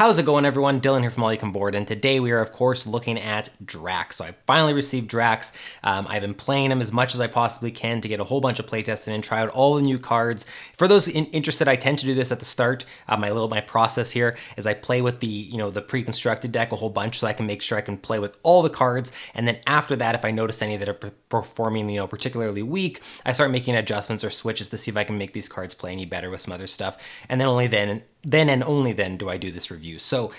How's it going, everyone? Dylan here from All You Can Board, and today we are, of course, looking at Drax. So I finally received Drax. I've been playing him as much as I possibly can to get a whole bunch of playtesting and try out all the new cards. For those interested, I tend to do this at the start. My process here is I play with the pre-constructed deck a whole bunch so I can make sure I can play with all the cards, and then after that, if I notice any that are performing particularly weak, I start making adjustments or switches to see if I can make these cards play any better with some other stuff, and then only then do I do this review. So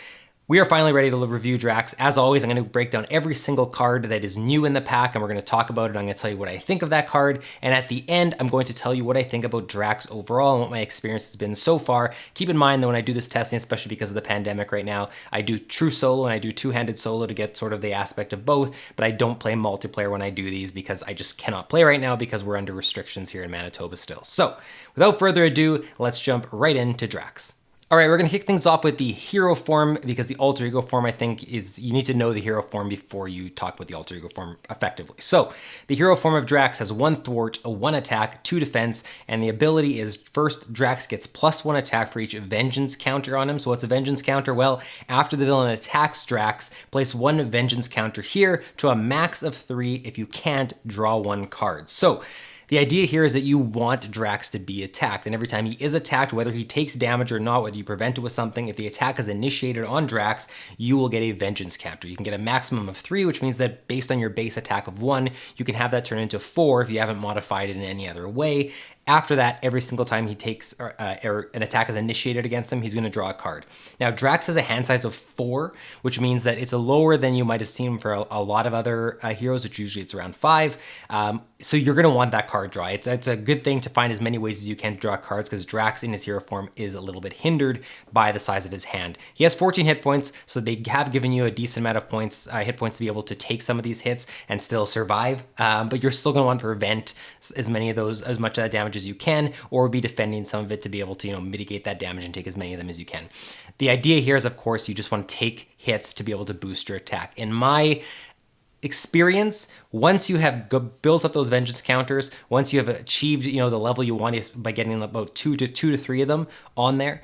we are finally ready to review Drax. As always, I'm going to break down every single card that is new in the pack, and we're going to talk about it. I'm going to tell you what I think of that card, and at the end, I'm going to tell you what I think about Drax overall and what my experience has been so far. Keep in mind that when I do this testing, especially because of the pandemic right now, I do true solo and I do two-handed solo to get sort of the aspect of both, but I don't play multiplayer when I do these because I just cannot play right now because we're under restrictions here in Manitoba still. So without further ado, let's jump right into Drax. All right, we're going to kick things off with the hero form because the alter ego form, I think, is you need to know the hero form before you talk about the alter ego form effectively. So the hero form of Drax has 1 thwart, a 1 attack, 2 defense, and the ability is first, Drax gets +1 attack for each vengeance counter on him. So what's a vengeance counter? Well, after the villain attacks Drax, place 1 vengeance counter here to a max of 3. If you can't, draw 1 card. So the idea here is that you want Drax to be attacked, and every time he is attacked, whether he takes damage or not, whether you prevent it with something, if the attack is initiated on Drax, you will get a vengeance counter. You can get a maximum of 3, which means that based on your base attack of 1, you can have that turn into 4 if you haven't modified it in any other way. After that, every single time he takes or an attack is initiated against him, he's going to draw a card. Now, Drax has a hand size of 4, which means that it's a lower than you might have seen for a lot of other heroes, which usually it's around 5. So you're going to want that card draw. It's a good thing to find as many ways as you can to draw cards because Drax in his hero form is a little bit hindered by the size of his hand. He has 14 hit points, so they have given you a decent amount of hit points to be able to take some of these hits and still survive. But you're still going to want to prevent as much of that damage as you can, or be defending some of it to be able to mitigate that damage and take as many of them as you can. The idea here is, of course, you just want to take hits to be able to boost your attack. In my experience, once you have built up those vengeance counters, once you have achieved the level you want is by getting about 2 to 3 of them on there,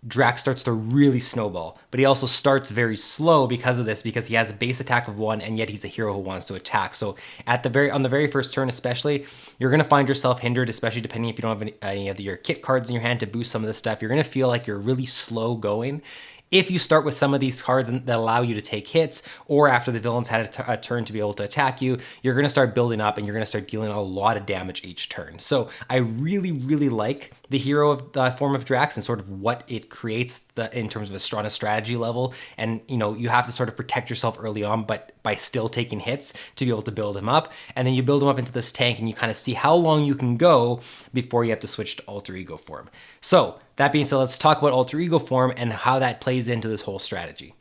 Drax starts to really snowball. But he also starts very slow because of this, because he has a base attack of 1, and yet he's a hero who wants to attack. So on the very first turn especially, you're going to find yourself hindered, especially depending if you don't have any of your kit cards in your hand to boost some of this stuff. You're going to feel like you're really slow going. If you start with some of these cards that allow you to take hits, or after the villain's had a turn to be able to attack you, you're going to start building up and you're going to start dealing a lot of damage each turn. So I really, really like the hero of the form of Drax and sort of what it creates in terms of a strong strategy level. And you have to sort of protect yourself early on, but by still taking hits to be able to build him up. And then you build him up into this tank and you kind of see how long you can go before you have to switch to alter ego form. So that being said, let's talk about alter ego form and how that plays into this whole strategy.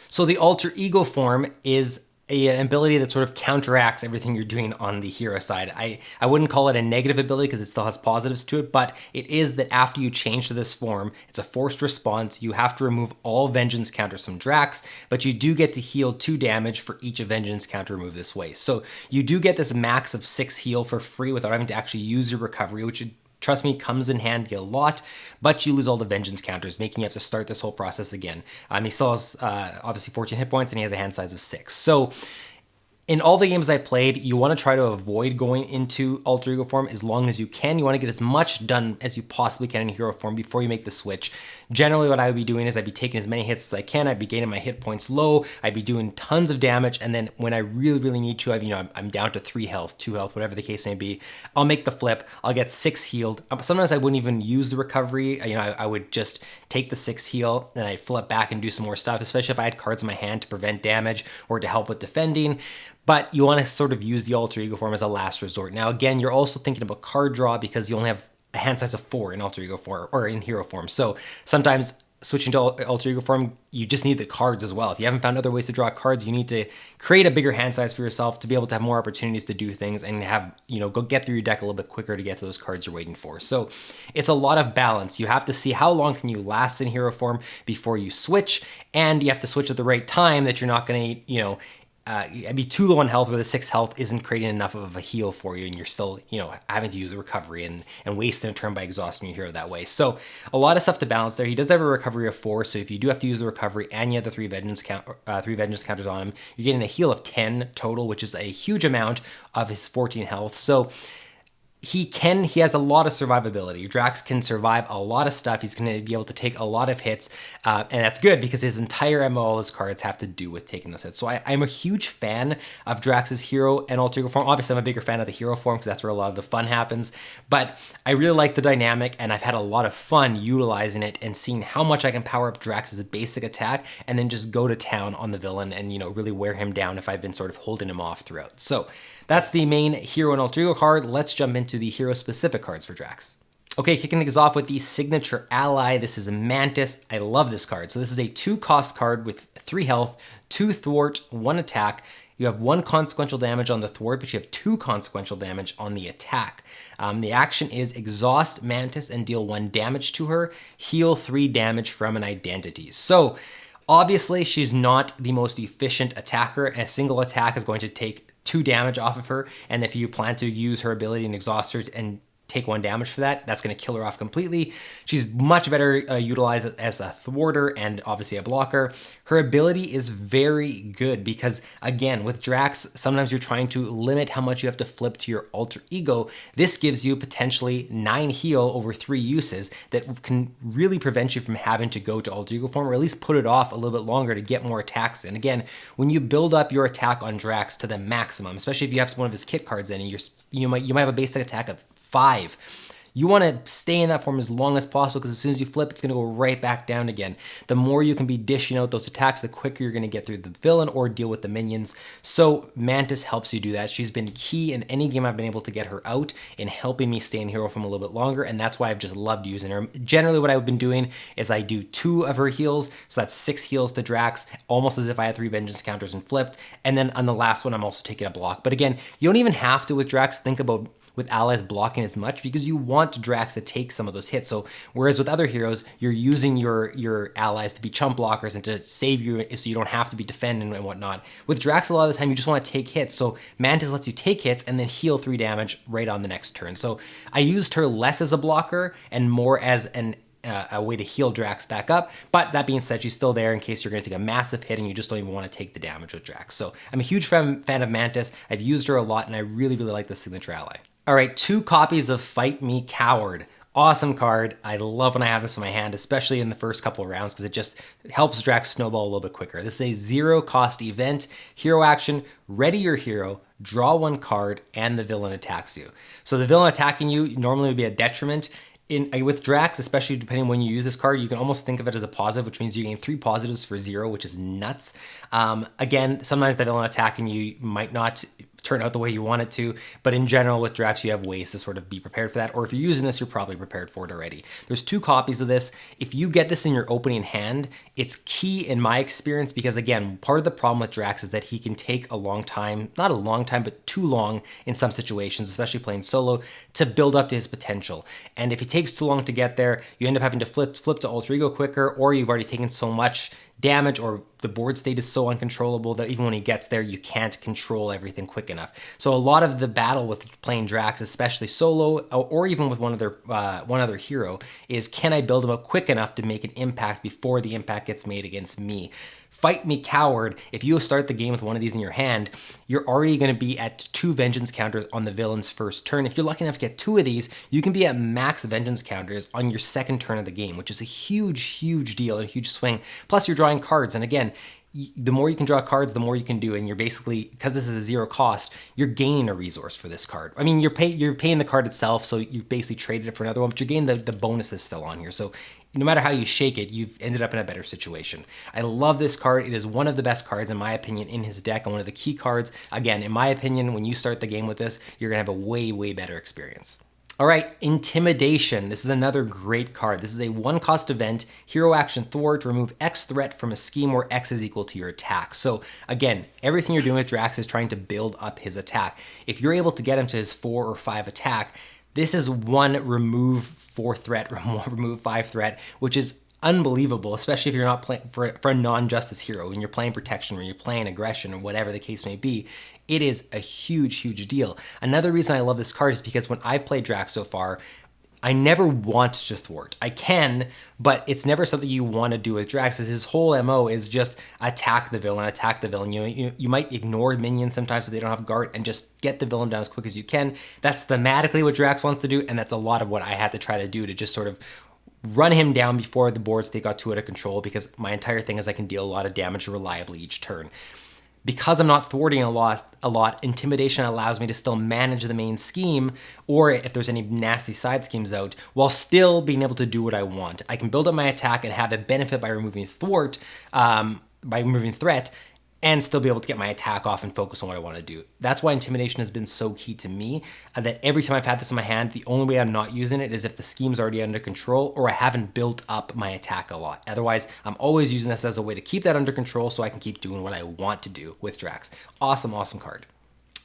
So the alter ego form is an ability that sort of counteracts everything you're doing on the hero side. I wouldn't call it a negative ability because it still has positives to it, but it is that after you change to this form, it's a forced response. You have to remove all vengeance counters from Drax, but you do get to heal 2 damage for each vengeance counter removed this way. So you do get this max of 6 heal for free without having to actually use your recovery, which trust me, comes in handy a lot, but you lose all the vengeance counters, making you have to start this whole process again. He still has obviously 14 hit points, and he has a hand size of 6. So in all the games I played, you want to try to avoid going into alter ego form as long as you can. You want to get as much done as you possibly can in hero form before you make the switch. Generally, what I would be doing is I'd be taking as many hits as I can. I'd be gaining my hit points low. I'd be doing tons of damage, and then when I really, really need to, I'm down to 3 health, 2 health, whatever the case may be. I'll make the flip. I'll get 6 healed. Sometimes I wouldn't even use the recovery. I would just take the 6 heal, and I'd flip back and do some more stuff, especially if I had cards in my hand to prevent damage or to help with defending. But you want to sort of use the alter ego form as a last resort. Now, again, you're also thinking about card draw because you only have a hand size of 4 in alter ego form or in hero form. So sometimes switching to alter ego form, you just need the cards as well. If you haven't found other ways to draw cards, you need to create a bigger hand size for yourself to be able to have more opportunities to do things and have, go get through your deck a little bit quicker to get to those cards you're waiting for. So it's a lot of balance. You have to see how long can you last in hero form before you switch, and you have to switch at the right time that you're not going to, I'd be too low on health where the 6 health isn't creating enough of a heal for you, and you're still, having to use the recovery and wasting a turn by exhausting your hero that way. So a lot of stuff to balance there. He does have a recovery of 4, so if you do have to use the recovery and you have the 3 vengeance counters on him, you're getting a heal of 10 total, which is a huge amount of his 14 health. So he has a lot of survivability. Drax can survive a lot of stuff. He's going to be able to take a lot of hits, and that's good because his entire MO, all his cards have to do with taking those hits. So I'm a huge fan of Drax's hero and alter ego form. Obviously, I'm a bigger fan of the hero form because that's where a lot of the fun happens, but I really like the dynamic, and I've had a lot of fun utilizing it and seeing how much I can power up Drax's basic attack and then just go to town on the villain and, really wear him down if I've been sort of holding him off throughout. So that's the main hero and alter ego card. Let's jump into the hero-specific cards for Drax. Okay, kicking things off with the signature ally. This is Mantis. I love this card. So this is a 2-cost card with 3 health, 2 thwart, 1 attack. You have 1 consequential damage on the thwart, but you have 2 consequential damage on the attack. The action is exhaust Mantis and deal 1 damage to her, heal 3 damage from an identity. So obviously she's not the most efficient attacker. A single attack is going to take 2 damage off of her, and if you plan to use her ability and exhaust her and take 1 damage for that, that's going to kill her off completely. She's much better utilized as a thwarter and obviously a blocker. Her ability is very good because, again, with Drax, sometimes you're trying to limit how much you have to flip to your alter ego. This gives you potentially 9 heal over 3 uses that can really prevent you from having to go to alter ego form, or at least put it off a little bit longer to get more attacks in. Again, when you build up your attack on Drax to the maximum, especially if you have one of his kit cards in, and you might have a basic attack of 5. You want to stay in that form as long as possible because as soon as you flip, it's going to go right back down again. The more you can be dishing out those attacks, the quicker you're going to get through the villain or deal with the minions. So Mantis helps you do that. She's been key in any game I've been able to get her out in helping me stay in hero form a little bit longer, and that's why I've just loved using her. Generally, what I've been doing is I do 2 of her heals, so that's 6 heals to Drax, almost as if I had 3 vengeance counters and flipped, and then on the last one, I'm also taking a block. But again, you don't even have to, with Drax, think about with allies blocking as much because you want Drax to take some of those hits. So whereas with other heroes, you're using your allies to be chump blockers and to save you so you don't have to be defending and whatnot. With Drax, a lot of the time, you just want to take hits. So Mantis lets you take hits and then heal 3 damage right on the next turn. So I used her less as a blocker and more as a way to heal Drax back up. But that being said, she's still there in case you're going to take a massive hit and you just don't even want to take the damage with Drax. So I'm a huge fan of Mantis. I've used her a lot and I really, really like the signature ally. All right, 2 copies of Fight Me Coward. Awesome card. I love when I have this in my hand, especially in the first couple of rounds because it just helps Drax snowball a little bit quicker. This is a 0-cost event. Hero action, ready your hero, draw 1 card, and the villain attacks you. So the villain attacking you normally would be a detriment. With Drax, especially depending on when you use this card, you can almost think of it as a positive, which means you gain 3 positives for 0, which is nuts. Again, sometimes the villain attacking you might not turn out the way you want it to, but in general with Drax you have ways to sort of be prepared for that, or if you're using this you're probably prepared for it already. There's 2 copies of this. If you get this in your opening hand, it's key in my experience because again, part of the problem with Drax is that he can take a long time, not a long time, but too long in some situations, especially playing solo, to build up to his potential. And if he takes too long to get there, you end up having to flip to alter ego quicker, or you've already taken so much damage or the board state is so uncontrollable that even when he gets there, you can't control everything quick enough. So a lot of the battle with playing Drax, especially solo or even with one other hero, is can I build him up quick enough to make an impact before the impact gets made against me? Fight Me Coward, if you start the game with one of these in your hand, you're already going to be at 2 vengeance counters on the villain's first turn. If you're lucky enough to get 2 of these, you can be at max vengeance counters on your second turn of the game, which is a huge, huge deal and a huge swing. Plus you're drawing cards, and again, the more you can draw cards, the more you can do, and you're basically, because this is a 0 cost, you're gaining a resource for this card. I mean, you're paying the card itself, so you basically traded it for another one, but you're getting the bonuses still on here. So no matter how you shake it, you've ended up in a better situation. I love this card. It is one of the best cards, in my opinion, in his deck, and one of the key cards. Again, in my opinion, when you start the game with this, you're going to have a way, way better experience. All right, Intimidation. This is another great card. This is a 1-cost event, hero action thwart, remove X threat from a scheme where X is equal to your attack. So again, everything you're doing with Drax is trying to build up his attack. If you're able to get him to his 4 or 5 attack, this is 1 remove 4 threat, remove 5 threat, which is unbelievable, especially if you're not playing for a non-justice hero, when you're playing protection, when you're playing aggression, or whatever the case may be. It is a huge deal. Another reason I love this card is because when I've played Drax so far, I never want to thwart. I can, but it's never something you want to do with Drax. His whole MO is just attack the villain, attack the villain. You might ignore minions sometimes if they don't have guard and just get the villain down as quick as you can. That's thematically what Drax wants to do, and that's a lot of what I had to try to do to just sort of run him down before the board state got too out of control, because my entire thing is I can deal a lot of damage reliably each turn. Because I'm not thwarting a lot, Intimidation allows me to still manage the main scheme, or if there's any nasty side schemes out, while still being able to do what I want. I can build up my attack and have it benefit by removing thwart, by removing threat, and still be able to get my attack off and focus on what I want to do. That's why Intimidation has been so key to me, that every time I've had this in my hand, the only way I'm not using it is if the scheme's already under control or I haven't built up my attack a lot. Otherwise, I'm always using this as a way to keep that under control so I can keep doing what I want to do with Drax. Awesome card.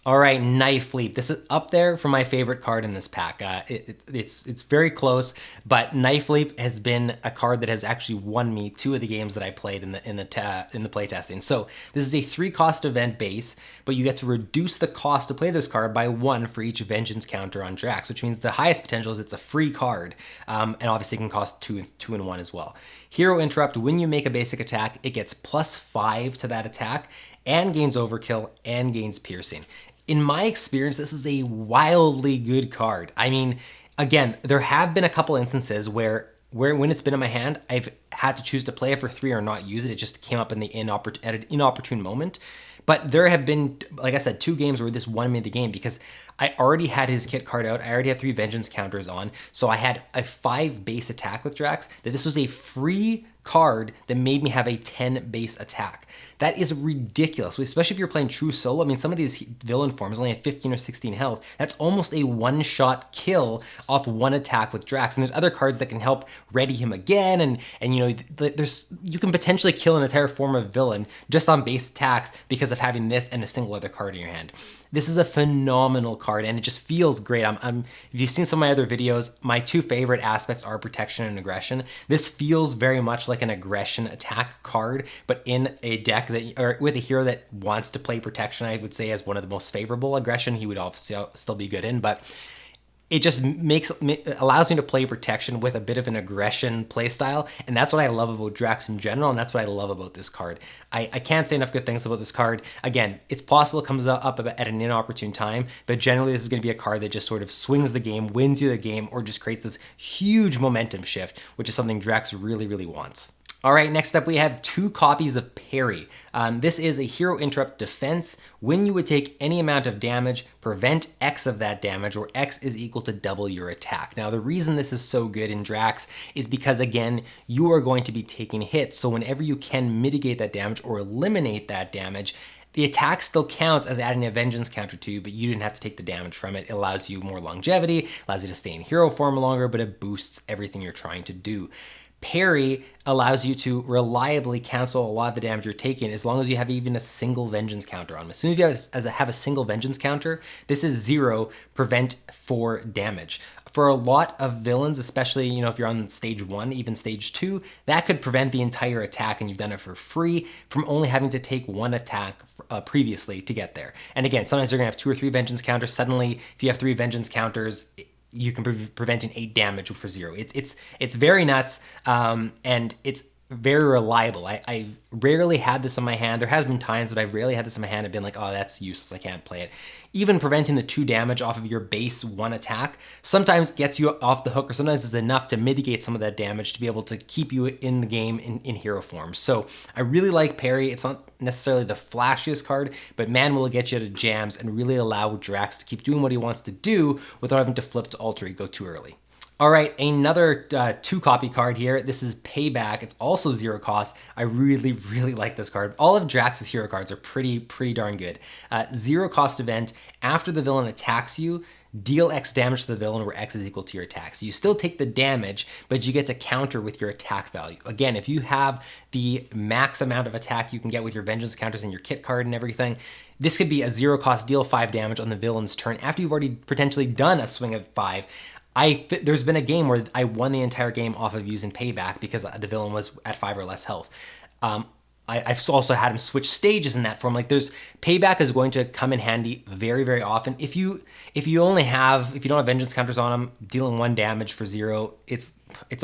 All right, Knife Leap. This is up there for my favorite card in this pack. It's very close, but Knife Leap has been a card that has actually won me 2 of the games that I played in the playtesting. So this is a 3-cost event base, but you get to reduce the cost to play this card by 1 for each Vengeance counter on Drax, which means the highest potential is it's a free card, and obviously it can cost 2 and 1 as well. Hero Interrupt. When you make a basic attack, it gets +5 to that attack, and gains Overkill and gains Piercing. In my experience, this is a wildly good card. I mean, again, there have been a couple instances where when it's been in my hand, I've had to choose to play it for 3 or not use it. It just came up at an inopportune moment. But there have been, like I said, 2 games where this won me the game because I already had his kit card out. I already had 3 Vengeance counters on. So I had a 5 base attack with Drax. That this was a free card that made me have a 10 base attack. That is ridiculous, especially if you're playing true solo. I mean, some of these villain forms only have 15 or 16 health. That's almost a one-shot kill off 1 attack with Drax. And there's other cards that can help ready him again. And you know, you can potentially kill an entire form of villain just on base attacks because of having this and a single other card in your hand. This is a phenomenal card, and it just feels great. If you've seen some of my other videos, my 2 favorite aspects are protection and aggression. This feels very much like an aggression attack card, but in a deck or with a hero that wants to play protection, I would say as one of the most favorable. Aggression, he would obviously still be good in, but it just allows me to play protection with a bit of an aggression playstyle, and that's what I love about Drax in general, and that's what I love about this card. I can't say enough good things about this card. Again, it's possible it comes up at an inopportune time, but generally this is going to be a card that just sort of swings the game, wins you the game, or just creates this huge momentum shift, which is something Drax really wants. All right, next up we have 2 copies of Parry. This is a Hero Interrupt defense. When you would take any amount of damage, prevent X of that damage, or X is equal to double your attack. Now, the reason this is so good in Drax is because, again, you are going to be taking hits. So whenever you can mitigate that damage or eliminate that damage, the attack still counts as adding a Vengeance counter to you, but you didn't have to take the damage from it. It allows you more longevity, allows you to stay in hero form longer, but it boosts everything you're trying to do. Parry allows you to reliably cancel a lot of the damage you're taking as long as you have even a single Vengeance counter on them. As soon as you have a single Vengeance counter, this is 0, prevent 4 damage. For a lot of villains, especially, you know, if you're on stage 1, even stage 2, that could prevent the entire attack, and you've done it for free from only having to take 1 attack previously to get there. And again, sometimes you're gonna have 2 or 3 Vengeance counters. Suddenly, if you have 3 Vengeance counters, you can prevent an 8 damage for 0. It's very nuts, and it's very reliable. I rarely had this in my hand. There has been times, but I've rarely had this in my hand and been like, oh, that's useless, I can't play it. Even preventing the 2 damage off of your base 1 attack sometimes gets you off the hook, or sometimes is enough to mitigate some of that damage to be able to keep you in the game in hero form. So I really like Parry. It's not necessarily the flashiest card, but man, will it get you to jams and really allow Drax to keep doing what he wants to do without having to flip to alter ego too early. All right, another 2-copy card here. This is Payback. It's also 0 cost. I really like this card. All of Drax's hero cards are pretty darn good. 0 cost event. After the villain attacks you, deal X damage to the villain where X is equal to your attack. So you still take the damage, but you get to counter with your attack value. Again, if you have the max amount of attack you can get with your Vengeance counters and your kit card and everything, this could be a 0 cost deal 5 damage on the villain's turn after you've already potentially done a swing of 5. There's been a game where I won the entire game off of using Payback because the villain was at 5 or less health. I've also had him switch stages in that form. Like there's Payback is going to come in handy very, very often. If you don't have vengeance counters on him, dealing 1 damage for 0, it's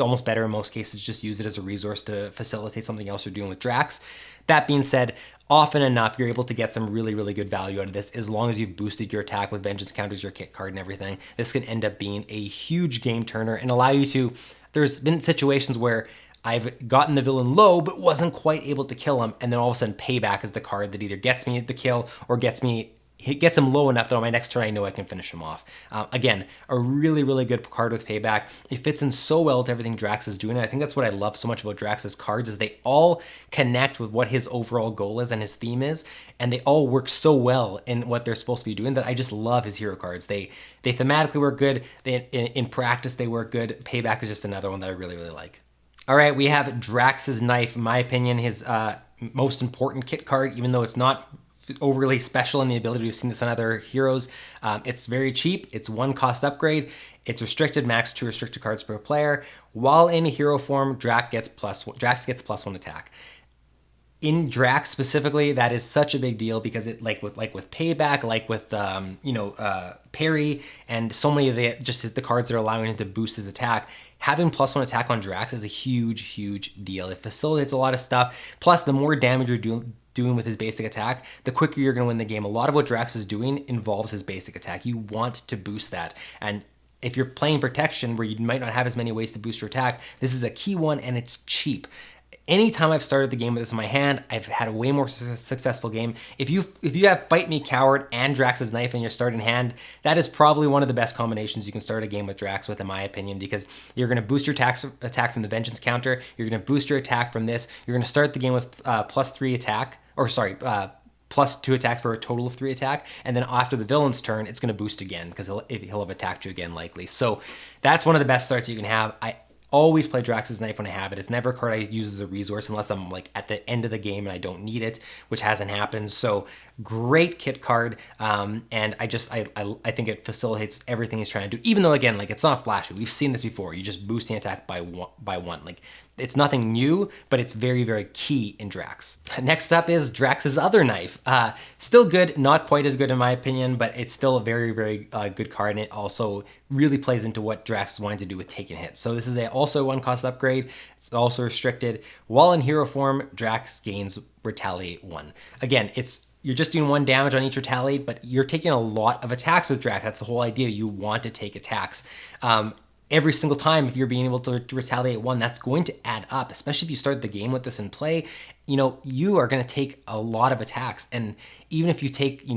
almost better in most cases. Just use it as a resource to facilitate something else you're doing with Drax. That being said, often enough, you're able to get some really, really good value out of this as long as you've boosted your attack with vengeance counters, your kit card, and everything. This can end up being a huge game turner and allow you to. There's been situations where I've gotten the villain low, but wasn't quite able to kill him, and then all of a sudden Payback is the card that either gets me the kill or gets him low enough that on my next turn I know I can finish him off. Again, a really, really good card with Payback. It fits in so well to everything Drax is doing, and I think that's what I love so much about Drax's cards is they all connect with what his overall goal is and his theme is, and they all work so well in what they're supposed to be doing that I just love his hero cards. They thematically work good. In practice they work good. Payback is just another one that I really, really like. All right, we have Drax's Knife, in my opinion, his most important kit card, even though it's not overly special in the ability. We've seen this on other heroes. It's very cheap. It's 1 cost upgrade. It's restricted, max 2 restricted cards per player. While in hero form, Drax gets +1 attack. In Drax specifically, that is such a big deal because it like with Payback, like with Parry, and so many of the cards that are allowing him to boost his attack. Having +1 attack on Drax is a huge deal. It facilitates a lot of stuff. Plus, the more damage you're doing with his basic attack, the quicker you're going to win the game. A lot of what Drax is doing involves his basic attack. You want to boost that, and if you're playing protection where you might not have as many ways to boost your attack, this is a key one, and it's cheap. Anytime I've started the game with this in my hand, I've had a way more successful game. If you have Fight Me Coward and Drax's Knife in your starting hand, that is probably one of the best combinations you can start a game with Drax with, in my opinion, because you're going to boost your attack from the Vengeance counter. You're going to boost your attack from this. You're going to start the game with +3 attack, +2 attack for a total of 3 attack, and then after the villain's turn, it's going to boost again because he'll have attacked you again likely. So that's one of the best starts you can have. I always play Drax's Knife when I have it. It's never a card I use as a resource unless I'm like at the end of the game and I don't need it, which hasn't happened. So great kit card, and I think it facilitates everything he's trying to do. Even though again, like it's not flashy. We've seen this before. You just boost the attack by one. Like it's nothing new, but it's very, very key in Drax. Next up is Drax's other knife. Still good, not quite as good in my opinion, but it's still a very, very good card, and it also really plays into what Drax is wanting to do with taking hits. So this is also 1 cost upgrade. It's also restricted. While in hero form, Drax gains Retaliate 1. Again, you're just doing 1 damage on each retaliate, but you're taking a lot of attacks with Drax. That's the whole idea. You want to take attacks. Every single time, if you're being able to retaliate 1, that's going to add up, especially if you start the game with this in play. You are going to take a lot of attacks. And even if you take,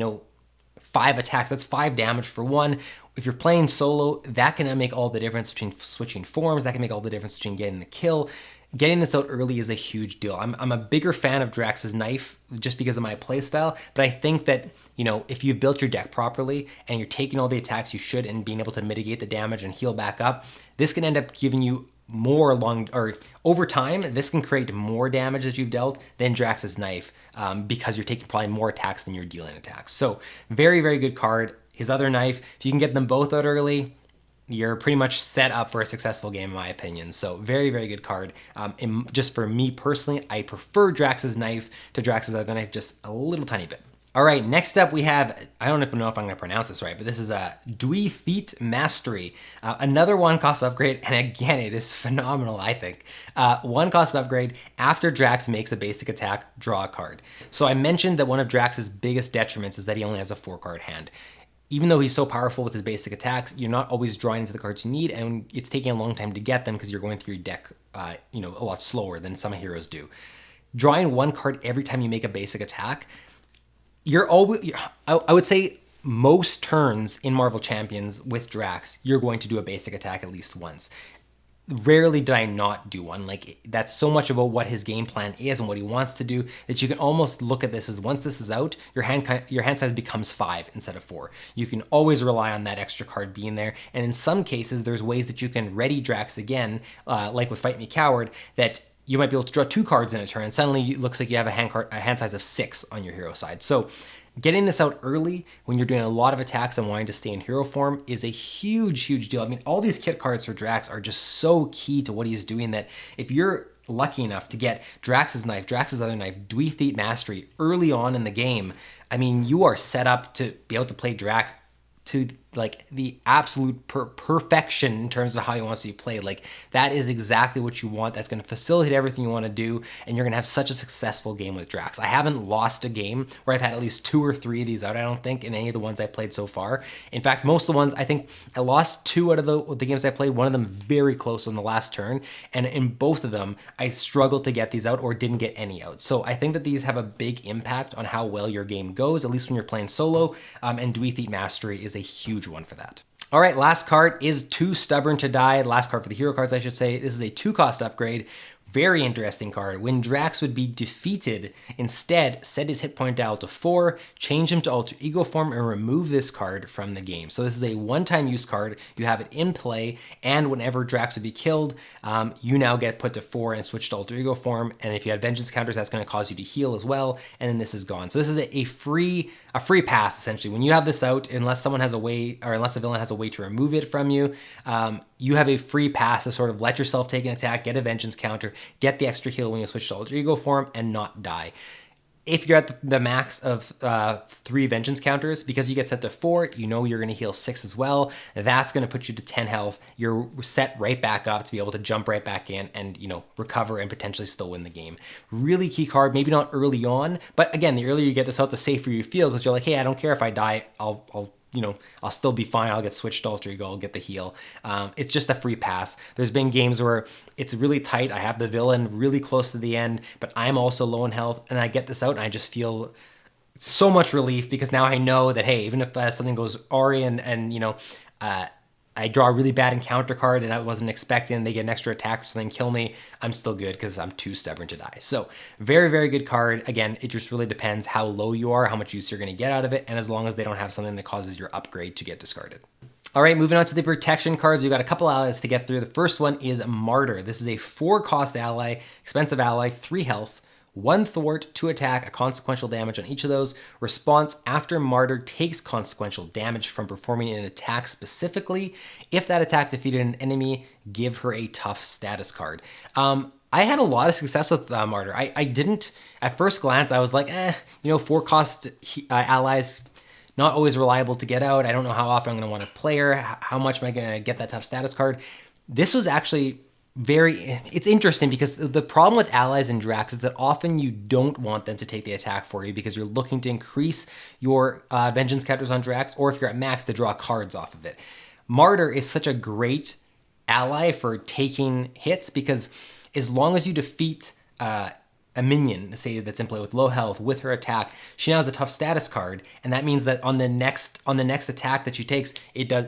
5 attacks, that's 5 damage for 1. If you're playing solo, that can make all the difference between switching forms. That can make all the difference between getting the kill. Getting this out early is a huge deal. I'm a bigger fan of Drax's Knife just because of my playstyle, but I think that, if you've built your deck properly and you're taking all the attacks you should and being able to mitigate the damage and heal back up, this can end up giving you over time, this can create more damage that you've dealt than Drax's Knife because you're taking probably more attacks than you're dealing attacks. So very, very good card. His other knife, if you can get them both out early, you're pretty much set up for a successful game, in my opinion. So very, very good card. Just for me personally, I prefer Drax's Knife to Drax's other knife just a little tiny bit. All right, next up we have, I don't even know if I'm gonna pronounce this right, but this is a Dwi Theet Mastery. Another 1 cost upgrade, and again, it is phenomenal, I think. 1 cost upgrade, after Drax makes a basic attack, draw a card. So I mentioned that one of Drax's biggest detriments is that he only has a 4-card hand. Even though he's so powerful with his basic attacks, you're not always drawing into the cards you need, and it's taking a long time to get them because you're going through your deck, a lot slower than some heroes do. Drawing 1 card every time you make a basic attack, I would say most turns in Marvel Champions with Drax, you're going to do a basic attack at least once. Rarely did I not do one. Like, that's so much about what his game plan is and what he wants to do that you can almost look at this as once this is out, your hand size becomes 5 instead of 4. You can always rely on that extra card being there. And in some cases, there's ways that you can ready Drax again, like with Fight Me Coward, that you might be able to draw 2 cards in a turn, and suddenly it looks like you have a hand size of 6 on your hero side. So getting this out early when you're doing a lot of attacks and wanting to stay in hero form is a huge deal. I mean, all these kit cards for Drax are just so key to what he's doing that if you're lucky enough to get Drax's knife, Drax's other knife, Dwi Theet Mastery early on in the game, I mean, you are set up to be able to play Drax to like the absolute perfection in terms of how he wants to be played. Like that is exactly what you want. That's going to facilitate everything you want to do, and you're going to have such a successful game with Drax. I haven't lost a game where I've had at least 2 or 3 of these out, I don't think, in any of the ones I played so far. In fact, most of the ones, I think I lost 2 out of the games I played, one of them very close on the last turn, and in both of them, I struggled to get these out or didn't get any out. So I think that these have a big impact on how well your game goes, at least when you're playing solo, and Dwi Theet Mastery is a huge one for that. All right, last card is Too Stubborn to Die. Last card for the hero cards, I should say. This is a 2-cost upgrade. Very interesting card. When Drax would be defeated, instead set his hit point dial to 4, change him to alter ego form, and remove this card from the game. So this is a one-time use card. You have it in play, and whenever Drax would be killed, you now get put to 4 and switch to alter ego form. And if you had vengeance counters, that's going to cause you to heal as well. And then this is gone. So this is a free pass, essentially. When you have this out, unless someone has a way, or unless a villain has a way to remove it from you, you have a free pass to sort of let yourself take an attack, get a vengeance counter, get the extra heal when you switch to alter ego form, and not die. If you're at the max of 3 vengeance counters, because you get set to 4, you know you're going to heal 6 as well. That's going to put you to 10 health. You're set right back up to be able to jump right back in and, you know, recover and potentially still win the game. Really key card, maybe not early on, but again, the earlier you get this out, the safer you feel, because you're like, hey, I don't care if I die, I'll still be fine. I'll get switched to alter ego. I'll get the heal. It's just a free pass. There's been games where it's really tight. I have the villain really close to the end, but I'm also low in health, and I get this out, and I just feel so much relief because now I know that, hey, even if something goes awry and I draw a really bad encounter card and I wasn't expecting, they get an extra attack or something, kill me, I'm still good because I'm too stubborn to die. So very good card. Again, it just really depends how low you are, how much use you're going to get out of it, and as long as they don't have something that causes your upgrade to get discarded. All right, moving on to the protection cards. We've got a couple allies to get through. The first one is Martyr. This is a 4-cost ally, expensive ally, 3 health, 1 thwart, 2 attack, a consequential damage on each of those. Response: after Martyr takes consequential damage from performing an attack specifically, if that attack defeated an enemy, give her a tough status card. I had a lot of success with Martyr. I didn't, at first glance, I was like, 4-cost allies, not always reliable to get out. I don't know how often I'm going to want to play her. How much am I going to get that tough status card? This was actually it's interesting because the problem with allies in Drax is that often you don't want them to take the attack for you because you're looking to increase your vengeance counters on Drax, or if you're at max, to draw cards off of it. Martyr is such a great ally for taking hits because as long as you defeat a minion, say that's in play with low health, with her attack, she now has a tough status card, and that means that on the next attack that she takes,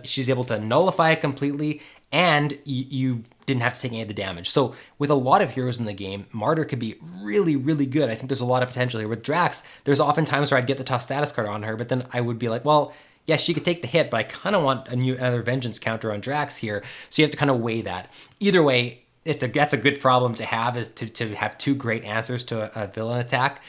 she's able to nullify it completely, and you didn't have to take any of the damage. So with a lot of heroes in the game, Martyr could be really good. I think there's a lot of potential here. With Drax, there's often times where I'd get the tough status card on her, but then I would be like, well, yes, she could take the hit, but I kind of want another vengeance counter on Drax here. So you have to kind of weigh that. Either way, that's a good problem to have, is to have 2 great answers to a villain attack.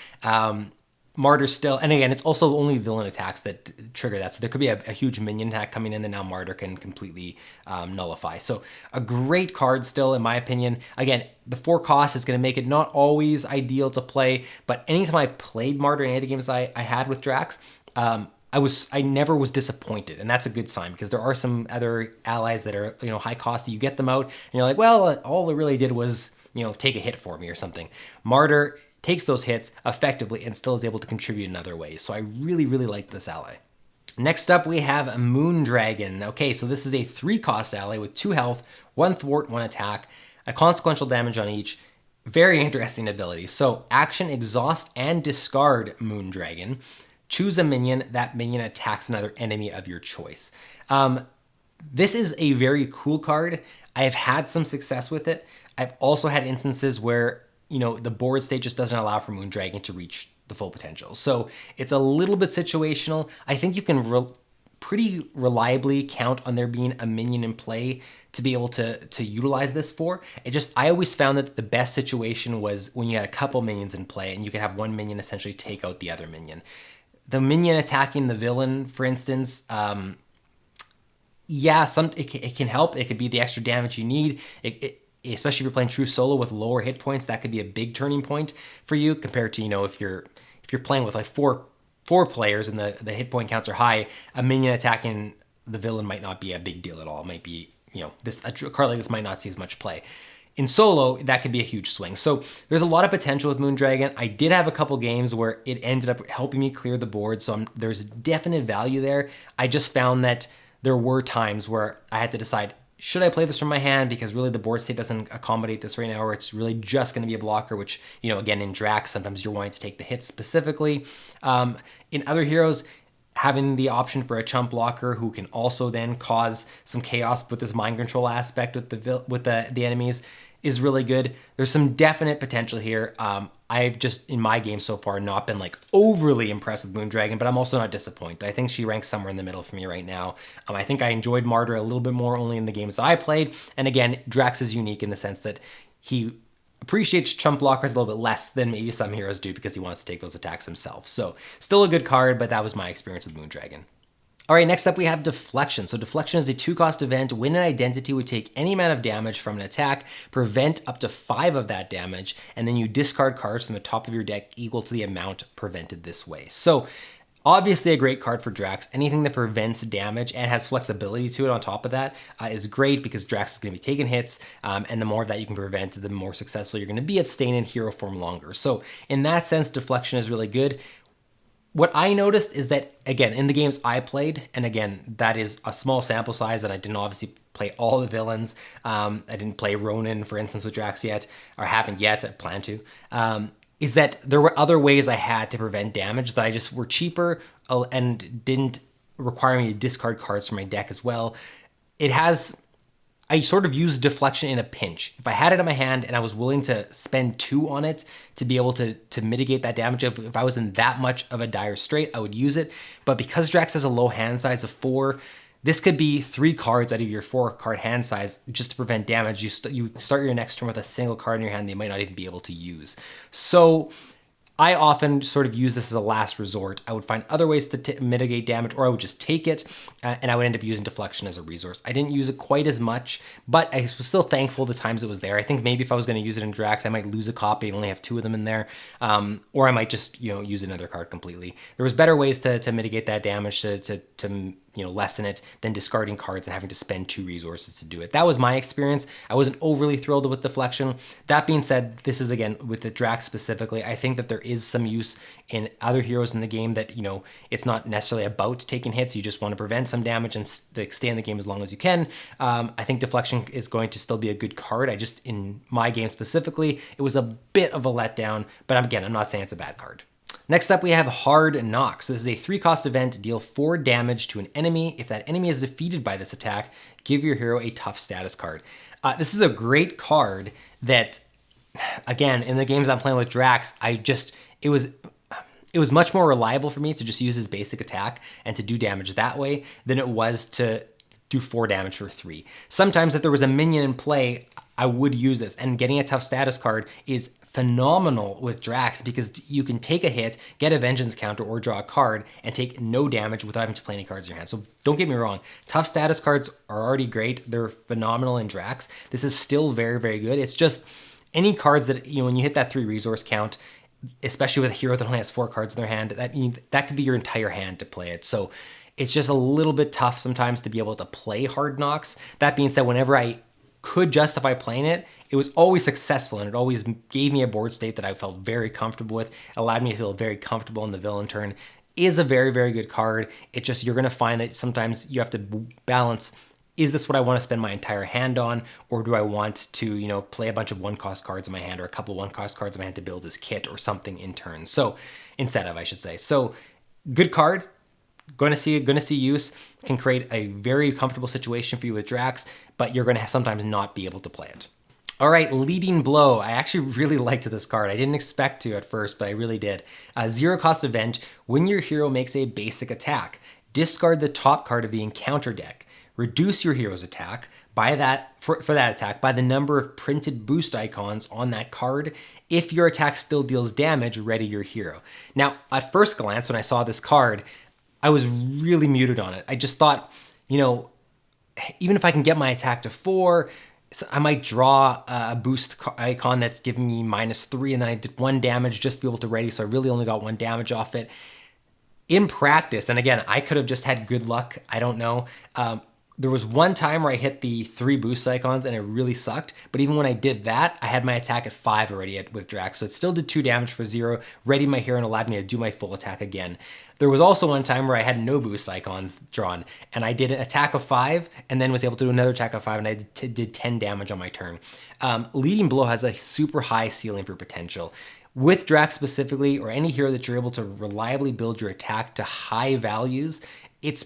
Martyr still, and again, it's also only villain attacks that trigger that. So there could be a huge minion attack coming in that now Martyr can completely nullify. So a great card still, in my opinion. Again, the 4 cost is going to make it not always ideal to play, but anytime I played Martyr in any of the games I had with Drax, I never was disappointed, and that's a good sign because there are some other allies that are high cost. You get them out, and you're like, well, all it really did was take a hit for me or something. Martyr takes those hits effectively and still is able to contribute in other ways. So I really like this ally. Next up, we have Moondragon. Okay, so this is a 3-cost ally with 2 health, 1 thwart, 1 attack, a consequential damage on each. Very interesting ability. So action, exhaust, and discard Moondragon. Choose a minion. That minion attacks another enemy of your choice. This is a very cool card. I have had some success with it. I've also had instances where the board state just doesn't allow for Moondragon to reach the full potential. So it's a little bit situational. I think you can pretty reliably count on there being a minion in play to be able to utilize this for. I always found that the best situation was when you had a couple minions in play and you could have one minion essentially take out the other minion. the minion attacking the villain, for instance, yeah, it can help. It could be the extra damage you need. Especially if you're playing true solo with lower hit points, that could be a big turning point for you compared to, if you're playing with like four players and the hit point counts are high. A minion attacking the villain might not be a big deal at all. It might be, a card like this might not see as much play. In solo, that could be a huge swing. So there's a lot of potential with Moondragon. I did have a couple games where it ended up helping me clear the board, so there's definite value there. I just found that there were times where I had to decide, should I play this from my hand? Because really the board state doesn't accommodate this right now, or it's really just going to be a blocker, which, again, in Drax, sometimes you're wanting to take the hits specifically. In other heroes, having the option for a chump blocker who can also then cause some chaos with this mind control aspect with the enemies is really good. There's some definite potential here. I've just, in my game so far, not been like overly impressed with Moondragon, but I'm also not disappointed. I think she ranks somewhere in the middle for me right now. I think I enjoyed Martyr a little bit more only in the games that I played. And again, Drax is unique in the sense that he appreciates chump blockers a little bit less than maybe some heroes do because he wants to take those attacks himself. So still a good card, but that was my experience with Moondragon. All right, next up we have Deflection. So Deflection is a 2-cost event. When an identity would take any amount of damage from an attack, prevent up to 5 of that damage, and then you discard cards from the top of your deck equal to the amount prevented this way. So obviously a great card for Drax. Anything that prevents damage and has flexibility to it on top of that is great because Drax is going to be taking hits, and the more of that you can prevent, the more successful you're going to be at staying in hero form longer. So in that sense, Deflection is really good. What I noticed is that, again, in the games I played, and again, that is a small sample size, and I didn't obviously play all the villains. I didn't play Ronin, for instance, with Drax yet, or haven't yet, I plan to, is that there were other ways I had to prevent damage that I just were cheaper and didn't require me to discard cards from my deck as well. I sort of used Deflection in a pinch. If I had it in my hand and I was willing to spend 2 on it to be able to mitigate that damage, if I was in that much of a dire strait, I would use it. But because Drax has a low hand size of 4, this could be 3 cards out of your 4-card hand size just to prevent damage. You start your next turn with a single card in your hand that you might not even be able to use. So I often sort of use this as a last resort. I would find other ways to mitigate damage, or I would just take it, and I would end up using Deflection as a resource. I didn't use it quite as much, but I was still thankful the times it was there. I think maybe if I was going to use it in Drax, I might lose a copy and only have 2 of them in there, or I might just use another card completely. There was better ways to mitigate that damage, to lessen it than discarding cards and having to spend 2 resources to do it. That was my experience. I wasn't overly thrilled with Deflection. That being said, this is, again, with the Drax specifically, I think that there is some use in other heroes in the game that, it's not necessarily about taking hits. You just want to prevent some damage and stay in the game as long as you can. I think Deflection is going to still be a good card. In my game specifically, it was a bit of a letdown, but again, I'm not saying it's a bad card. Next up, we have Hard Knock. So this is a 3-cost event to deal 4 damage to an enemy. If that enemy is defeated by this attack, give your hero a tough status card. This is a great card that, again, in the games I'm playing with Drax, it was much more reliable for me to just use his basic attack and to do damage that way than it was to do 4 damage for 3. Sometimes if there was a minion in play, I would use this, and getting a tough status card is phenomenal with Drax because you can take a hit, get a vengeance counter, or draw a card and take no damage without having to play any cards in your hand. So don't get me wrong, tough status cards are already great. They're phenomenal in Drax. This is still very, very good. It's just any cards that, when you hit that 3 resource count, especially with a hero that only has 4 cards in their hand, that could be your entire hand to play it. So it's just a little bit tough sometimes to be able to play Hard Knocks. That being said, whenever I could justify playing it, it was always successful, and it always gave me a board state that I felt very comfortable with, allowed me to feel very comfortable in the villain turn. Is a very, very good card. It's just, you're going to find that sometimes you have to balance, is this what I want to spend my entire hand on, or do I want to, play a bunch of 1-cost cards in my hand, or a couple 1-cost cards in my hand to build this kit or something in turn. So instead of, I should say. So good card. Going to see use, can create a very comfortable situation for you with Drax, but you're going to sometimes not be able to play it. All right, Leading Blow. I actually really liked this card. I didn't expect to at first, but I really did. 0-cost event. When your hero makes a basic attack, discard the top card of the encounter deck. Reduce your hero's attack by that for that attack by the number of printed boost icons on that card. If your attack still deals damage, ready your hero. Now, at first glance, when I saw this card, I was really muted on it. I just thought, even if I can get my attack to 4, I might draw a boost icon that's giving me -3, and then I did 1 damage just to be able to ready, so I really only got 1 damage off it. In practice, and again, I could have just had good luck, I don't know. There was one time where I hit the 3 boost icons and it really sucked, but even when I did that, I had my attack at 5 already with Drax, so it still did 2 damage for 0, readied my hero and allowed me to do my full attack again. There was also one time where I had no boost icons drawn, and I did an attack of 5, and then was able to do another attack of 5, and I did 10 damage on my turn. Leading Blow has a super high ceiling for potential. With Drax specifically, or any hero that you're able to reliably build your attack to high values, it's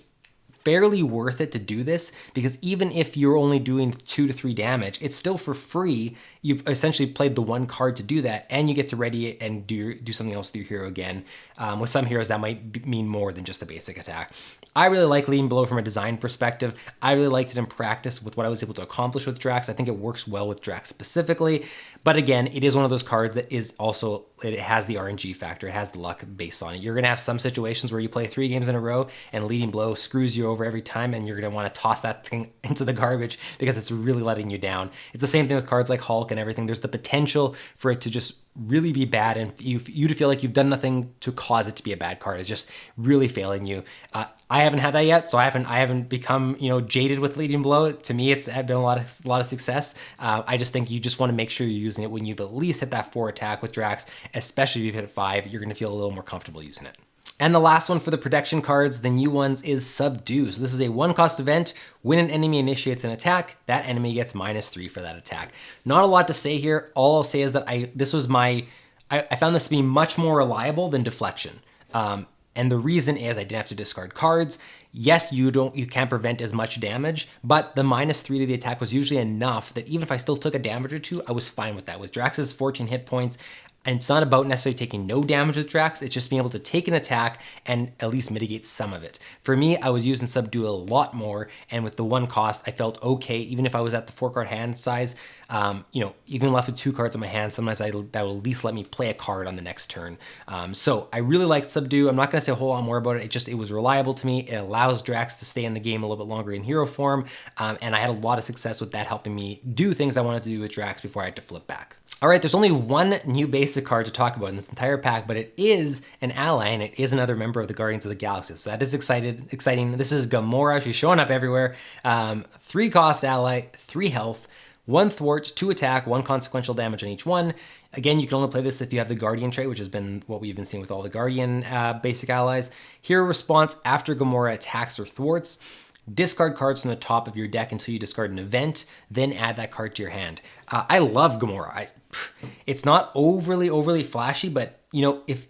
fairly worth it to do this, because even if you're only doing 2 to 3 damage, it's still for free. You've essentially played the 1 card to do that, and you get to ready it and do something else with your hero again. With some heroes, that might mean more than just a basic attack. I really like Leading Blow from a design perspective. I really liked it in practice with what I was able to accomplish with Drax. I think it works well with Drax specifically, but again, it is one of those cards that is also, it has the RNG factor, it has the luck based on it. You're gonna have some situations where you play 3 games in a row and Leading Blow screws you over every time, and you're gonna wanna toss that thing into the garbage because it's really letting you down. It's the same thing with cards like Hulk and everything. There's the potential for it to just really be bad, and you to feel like you've done nothing to cause it to be a bad card. It's just really failing you. I haven't had that yet, so I haven't become jaded with Leading Blow. To me, it's been a lot of success. I just think you just want to make sure you're using it when you've at least hit that 4 attack with Drax, especially if you've hit 5. You're going to feel a little more comfortable using it. And the last one for the protection cards, the new ones, is Subdue. So this is a 1-cost event. When an enemy initiates an attack, that enemy gets -3 for that attack. Not a lot to say here. All I'll say is that I found this to be much more reliable than Deflection. And the reason is I didn't have to discard cards. Yes, you can't prevent as much damage, but the -3 to the attack was usually enough that even if I still took a damage or 2, I was fine with that. With Drax's 14 hit points, and it's not about necessarily taking no damage with Drax, it's just being able to take an attack and at least mitigate some of it. For me, I was using Subdue a lot more, and with the 1 cost, I felt okay, even if I was at the 4-card hand size. Even left with 2 cards in my hand, sometimes that will at least let me play a card on the next turn. So I really liked Subdue. I'm not going to say a whole lot more about it. It was reliable to me. It allows Drax to stay in the game a little bit longer in hero form, and I had a lot of success with that, helping me do things I wanted to do with Drax before I had to flip back. All right, there's only one new basic card to talk about in this entire pack, but it is an ally, and it is another member of the Guardians of the Galaxy. So that is exciting. This is Gamora. She's showing up everywhere. 3-cost ally, 3 health, 1 thwart, 2 attack, 1 consequential damage on each one. Again, you can only play this if you have the Guardian trait, which has been what we've been seeing with all the Guardian basic allies. Hero response after Gamora attacks or thwarts. Discard cards from the top of your deck until you discard an event, then add that card to your hand. I love Gamora. It's not overly flashy, but if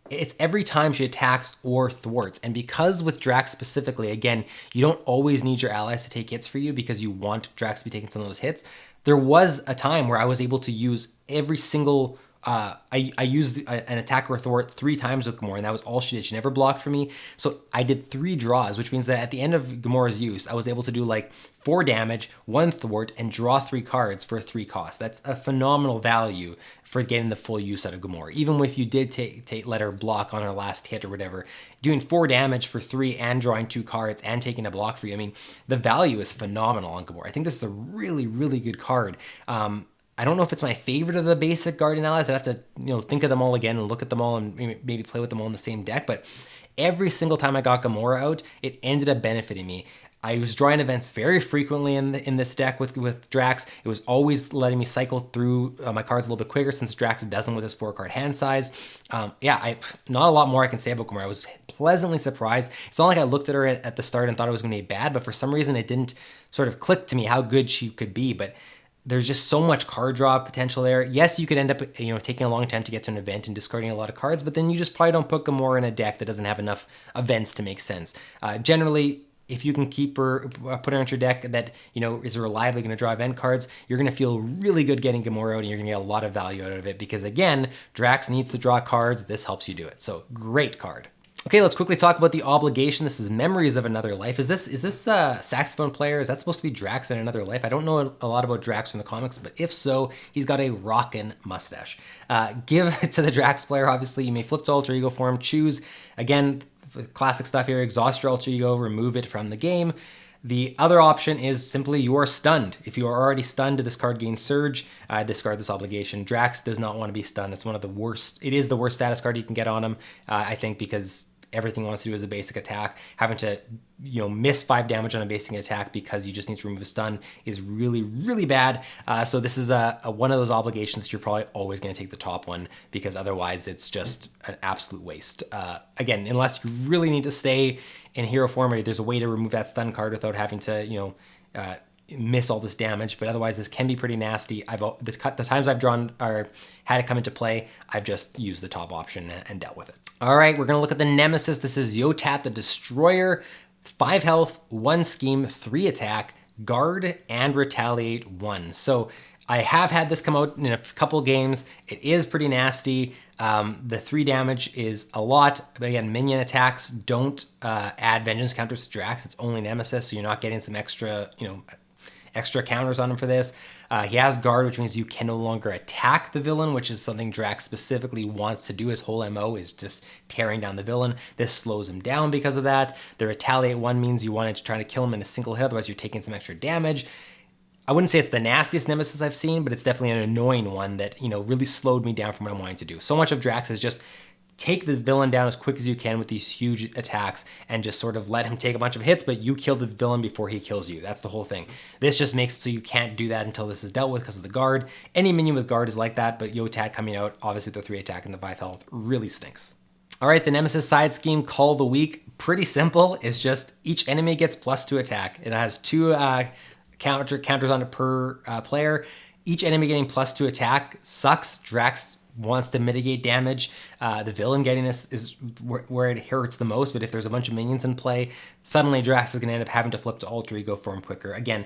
it's every time she attacks or thwarts. And because with Drax specifically, again, you don't always need your allies to take hits for you because you want Drax to be taking some of those hits. There was a time where I was able to use every single I used an attack or thwart 3 times with Gamora, and that was all she did. She never blocked for me. So I did 3 draws, which means that at the end of Gamora's use, I was able to do like 4 damage, 1 thwart, and draw 3 cards for a 3 cost. That's a phenomenal value for getting the full use out of Gamora. Even if you did let her block on her last hit or whatever, doing 4 damage for 3 and drawing 2 cards and taking a block for you, I mean, the value is phenomenal on Gamora. I think this is a really good card. I don't know if it's my favorite of the basic Guardian allies. I'd have to think of them all again and look at them all and maybe play with them all in the same deck. But every single time I got Gamora out, it ended up benefiting me. I was drawing events very frequently in this deck with Drax. It was always letting me cycle through my cards a little bit quicker since Drax doesn't with his 4-card hand size. Not a lot more I can say about Gamora. I was pleasantly surprised. It's not like I looked at her at the start and thought it was going to be bad, but for some reason it didn't sort of click to me how good she could be. But there's just so much card draw potential there. Yes, you could end up taking a long time to get to an event and discarding a lot of cards, but then you just probably don't put Gamora in a deck that doesn't have enough events to make sense. Generally, if you can keep her, put her into your deck that is reliably going to draw event cards, you're going to feel really good getting Gamora out, and you're going to get a lot of value out of it because, again, Drax needs to draw cards. This helps you do it. So great card. Okay, let's quickly talk about the obligation. This is Memories of Another Life. Is this a saxophone player? Is that supposed to be Drax in Another Life? I don't know a lot about Drax from the comics, but if so, he's got a rockin' mustache. Give it to the Drax player, obviously. You may flip to alter ego form, choose, again, classic stuff here, exhaust your alter ego, remove it from the game. The other option is simply you are stunned. If you are already stunned, this card gains Surge, discard this obligation. Drax does not want to be stunned. It's one of the worst. It is the worst status card you can get on him, I think, because everything he wants to do is a basic attack. Having to, miss 5 damage on a basic attack because you just need to remove a stun is really, really bad. So this is one of those obligations that you're probably always going to take the top one, because otherwise it's just an absolute waste. Again, unless you really need to stay in hero form, or there's a way to remove that stun card without having to, miss all this damage, but otherwise this can be pretty nasty. The times I've drawn or had it come into play, I've just used the top option and dealt with it. All right, we're gonna look at the Nemesis. This is Yotat the Destroyer. 5 health, 1 scheme, 3 attack, guard, and retaliate 1. So I have had this come out in a couple games. It is pretty nasty. The 3 damage is a lot, but again, minion attacks don't add vengeance counters to Drax. It's only Nemesis, so you're not getting some extra counters on him for this. He has guard, which means you can no longer attack the villain, which is something Drax specifically wants to do. His whole MO is just tearing down the villain. This slows him down because of that. The retaliate 1 means you wanted to try to kill him in a single hit, otherwise you're taking some extra damage. I wouldn't say it's the nastiest Nemesis I've seen, but it's definitely an annoying one that, really slowed me down from what I'm wanting to do. So much of Drax is just take the villain down as quick as you can with these huge attacks and just sort of let him take a bunch of hits, but you kill the villain before he kills you. That's the whole thing. This just makes it so you can't do that until this is dealt with because of the guard. Any minion with guard is like that, but Yotat coming out, obviously with the 3 attack and the 5 health, really stinks. All right, the Nemesis side scheme, Cull the Weak, pretty simple. It's just each enemy gets +2 attack. It has 2 counters on it per player. Each enemy getting +2 attack sucks. Drax wants to mitigate damage. The villain getting this is where it hurts the most, but if there's a bunch of minions in play, suddenly Drax is going to end up having to flip to alter ego form quicker. Again,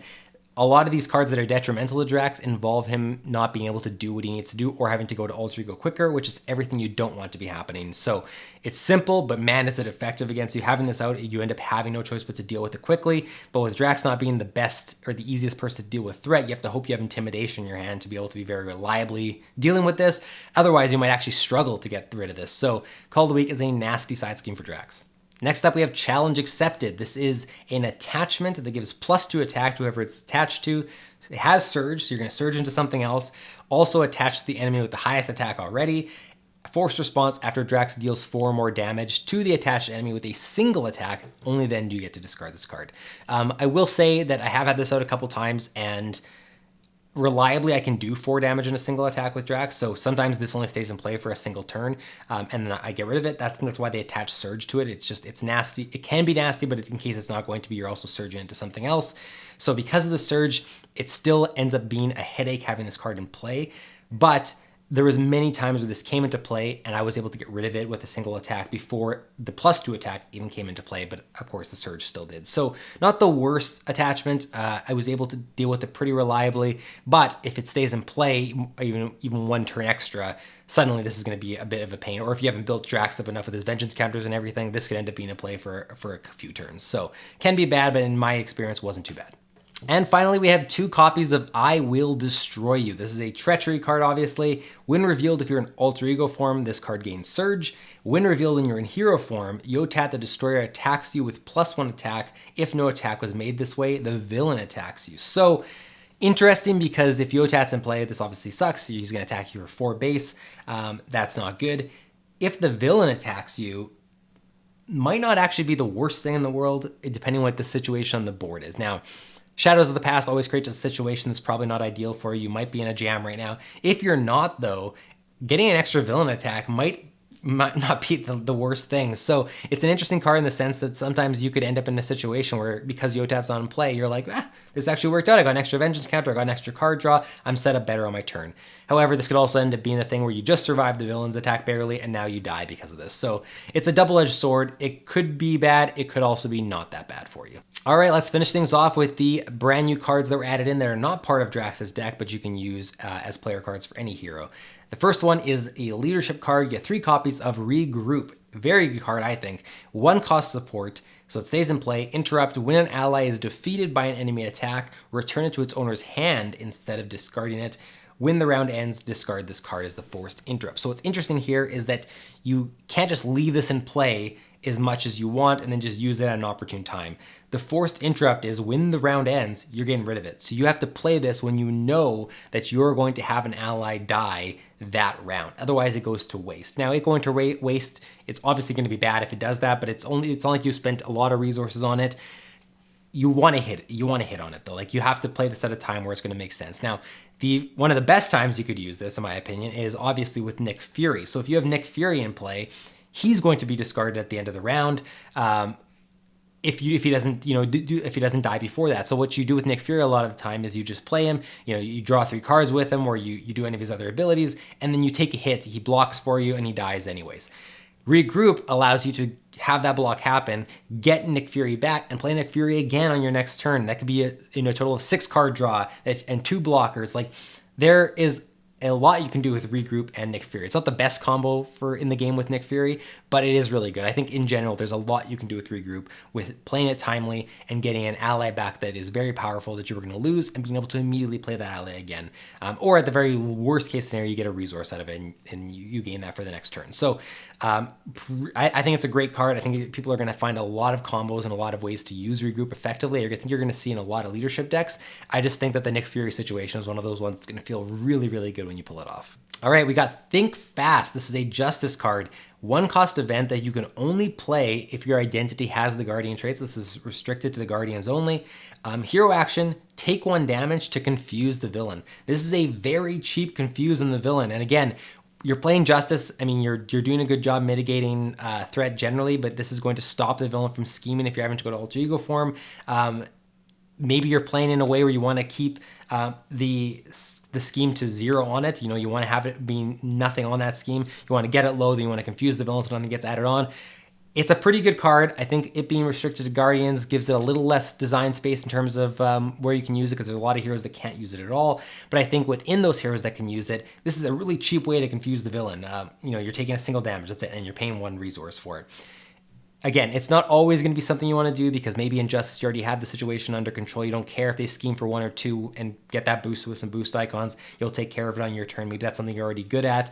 a lot of these cards that are detrimental to Drax involve him not being able to do what he needs to do or having to go to alter ego quicker, which is everything you don't want to be happening. So it's simple, but man, is it effective against you. Having this out, you end up having no choice but to deal with it quickly. But with Drax not being the best or the easiest person to deal with threat, you have to hope you have Intimidation in your hand to be able to be very reliably dealing with this. Otherwise, you might actually struggle to get rid of this. So Cull the Weak is a nasty side scheme for Drax. Next up, we have Challenge Accepted. This is an attachment that gives +2 attack to whoever it's attached to. It has Surge, so you're going to surge into something else. Also attached to the enemy with the highest attack already. Forced response after Drax deals 4 more damage to the attached enemy with a single attack. Only then do you get to discard this card. I will say that I have had this out a couple times, and reliably I can do 4 damage in a single attack with Drax, so sometimes this only stays in play for a single turn, and then I get rid of it. That's why they attach Surge to it. It's nasty. It can be nasty, but in case it's not going to be, you're also surging into something else. So because of the Surge, it still ends up being a headache having this card in play, but there was many times where this came into play and I was able to get rid of it with a single attack before the +2 attack even came into play, but of course the Surge still did. So not the worst attachment. I was able to deal with it pretty reliably, but if it stays in play, even 1 turn extra, suddenly this is going to be a bit of a pain. Or if you haven't built Drax up enough with his vengeance counters and everything, this could end up being in play for a few turns. So can be bad, but in my experience wasn't too bad. And finally, we have 2 copies of I Will Destroy You. This is a treachery card, obviously. When revealed, if you're in alter ego form, this card gains Surge. When revealed when you're in hero form, Yotat the Destroyer attacks you with +1 attack. If no attack was made this way, the villain attacks you. So interesting, because if Yotat's in play, this obviously sucks. He's going to attack you for 4 base. That's not good. If the villain attacks you, might not actually be the worst thing in the world, depending on what the situation on the board is. Now, Shadows of the Past always creates a situation that's probably not ideal for you. You might be in a jam right now. If you're not, though, getting an extra villain attack might not be the worst thing. So it's an interesting card in the sense that sometimes you could end up in a situation where, because Yotat's not in play, you're like, this actually worked out. I got an extra vengeance counter, I got an extra card draw, I'm set up better on my turn. However, this could also end up being the thing where you just survived the villain's attack barely, and now you die because of this. So it's a double-edged sword. It could be bad, it could also be not that bad for you. All right, let's finish things off with the brand new cards that were added in that are not part of Drax's deck, but you can use as player cards for any hero. The first one is a leadership card. You get 3 copies of Regroup. very good card, I think. 1 cost support, so it stays in play. Interrupt, when an ally is defeated by an enemy attack, return it to its owner's hand instead of discarding it. When the round ends, discard this card as the forced interrupt. So what's interesting here is that you can't just leave this in play as much as you want and then just use it at an opportune time. The forced interrupt is when the round ends, you're getting rid of it. So you have to play this when you know that you're going to have an ally die that round. Otherwise, it goes to waste. Now, it going to waste, it's obviously going to be bad if it does that, but it's not like you spent a lot of resources on it. You want to hit on it though. Like, you have to play this at a time where it's going to make sense. Now, one of the best times you could use this, in my opinion, is obviously with Nick Fury. So if you have Nick Fury in play, he's going to be discarded at the end of the round. If he doesn't, if he doesn't die before that. So what you do with Nick Fury a lot of the time is you just play him, you draw 3 cards with him, or you do any of his other abilities, and then you take a hit, he blocks for you, and he dies anyways. Regroup allows you to have that block happen, get Nick Fury back, and play Nick Fury again on your next turn. That could be a total of 6 card draw and 2 blockers. Like, there is a lot you can do with Regroup and Nick Fury. It's not the best combo in the game with Nick Fury, but it is really good. I think in general, there's a lot you can do with Regroup, with playing it timely and getting an ally back that is very powerful that you were going to lose, and being able to immediately play that ally again. Or at the very worst case scenario, you get a resource out of it and you gain that for the next turn. So I think it's a great card. I think people are going to find a lot of combos and a lot of ways to use Regroup effectively. I think you're going to see in a lot of leadership decks. I just think that the Nick Fury situation is one of those ones that's going to feel really, really good when you pull it off. All right, we got Think Fast. This is a Justice card. 1 cost event that you can only play if your identity has the Guardian traits. This is restricted to the Guardians only. Hero action, take 1 damage to confuse the villain. This is a very cheap confuse in the villain. And again, you're playing Justice. I mean, you're doing a good job mitigating threat generally, but this is going to stop the villain from scheming if you're having to go to alter ego form. Maybe you're playing in a way where you want to keep the scheme to 0 on it. You want to have it being nothing on that scheme. You want to get it low, then you want to confuse the villain so nothing gets added on. It's a pretty good card. I think it being restricted to Guardians gives it a little less design space in terms of where you can use it, because there's a lot of heroes that can't use it at all. But I think within those heroes that can use it, this is a really cheap way to confuse the villain. You're taking a single damage, that's it, and you're paying 1 resource for it. Again, it's not always going to be something you want to do, because maybe in Justice you already have the situation under control. You don't care if they scheme for 1 or 2 and get that boost with some boost icons. You'll take care of it on your turn. Maybe that's something you're already good at.